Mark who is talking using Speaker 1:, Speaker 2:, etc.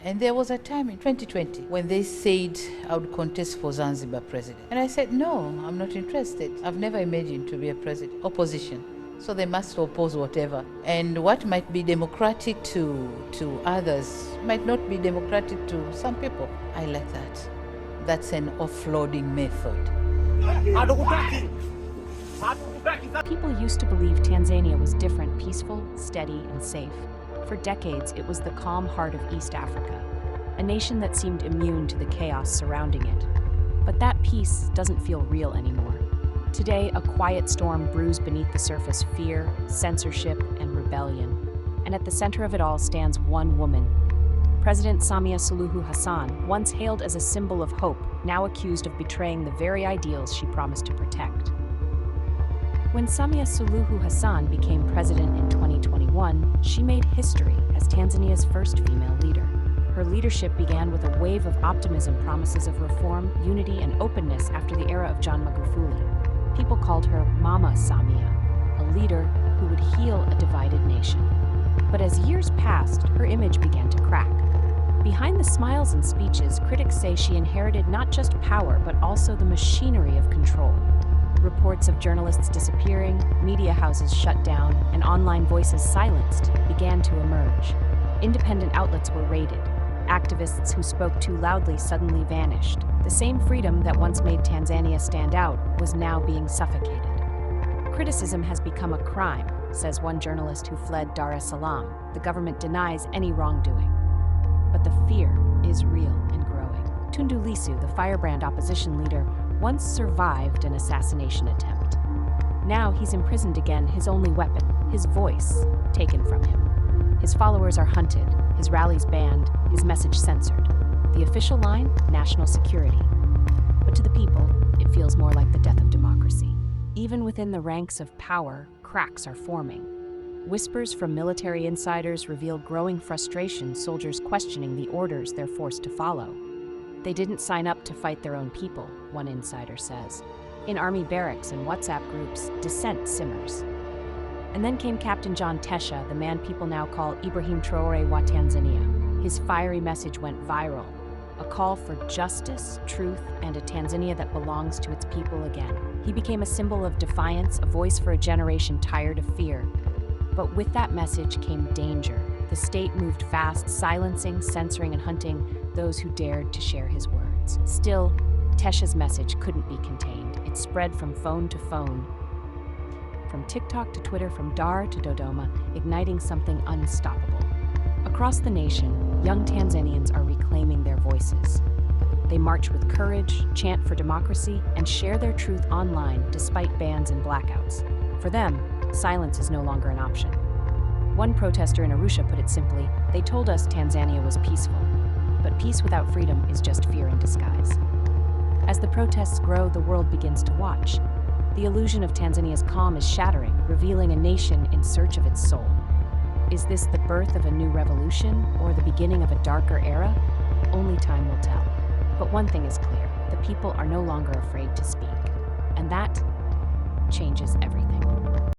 Speaker 1: And there was a time in 2020 when they said I would contest for Zanzibar president. And I said, no, I'm not interested. I've never imagined to be a president. Opposition. So they must oppose whatever. And what might be democratic to others might not be democratic to some people. I like that. That's an offloading method.
Speaker 2: People used to believe Tanzania was different, peaceful, steady, and safe. For decades, it was the calm heart of East Africa, a nation that seemed immune to the chaos surrounding it. But that peace doesn't feel real anymore. Today, a quiet storm brews beneath the surface fear, censorship, and rebellion. And at the center of it all stands one woman. President Samia Suluhu Hassan, once hailed as a symbol of hope, now accused of betraying the very ideals she promised to protect. When Samia Suluhu Hassan became president in 2021, she made history as Tanzania's first female leader. Her leadership began with a wave of optimism, promises of reform, unity, and openness after the era of John Magufuli. People called her Mama Samia, a leader who would heal a divided nation. But as years passed, her image began to crack. Behind the smiles and speeches, critics say she inherited not just power, but also the machinery of control. Reports of journalists disappearing, media houses shut down, and online voices silenced began to emerge. Independent outlets were raided. Activists who spoke too loudly suddenly vanished. The same freedom that once made Tanzania stand out was now being suffocated. Criticism has become a crime, says one journalist who fled Dar es Salaam. The government denies any wrongdoing. But the fear is real and growing. Tundu Lissu, the firebrand opposition leader, once survived an assassination attempt. Now he's imprisoned again, his only weapon, his voice, taken from him. His followers are hunted, his rallies banned, his message censored. The official line, national security. But to the people, it feels more like the death of democracy. Even within the ranks of power, cracks are forming. Whispers from military insiders reveal growing frustration, soldiers questioning the orders they're forced to follow. They didn't sign up to fight their own people, one insider says. In army barracks and WhatsApp groups, dissent simmers. And then came Captain John Tesha, the man people now call Ibrahim Traoré wa Tanzania. His fiery message went viral, a call for justice, truth, and a Tanzania that belongs to its people again. He became a symbol of defiance, a voice for a generation tired of fear. But with that message came danger. The state moved fast, silencing, censoring, and hunting those who dared to share his words. Still, Tesha's message couldn't be contained. It spread from phone to phone, from TikTok to Twitter, from Dar to Dodoma, igniting something unstoppable. Across the nation, young Tanzanians are reclaiming their voices. They march with courage, chant for democracy, and share their truth online despite bans and blackouts. For them, silence is no longer an option. One protester in Arusha put it simply, "They told us Tanzania was peaceful, but peace without freedom is just fear in disguise." As the protests grow, the world begins to watch. The illusion of Tanzania's calm is shattering, revealing a nation in search of its soul. Is this the birth of a new revolution or the beginning of a darker era? Only time will tell. But one thing is clear, the people are no longer afraid to speak. And that changes everything.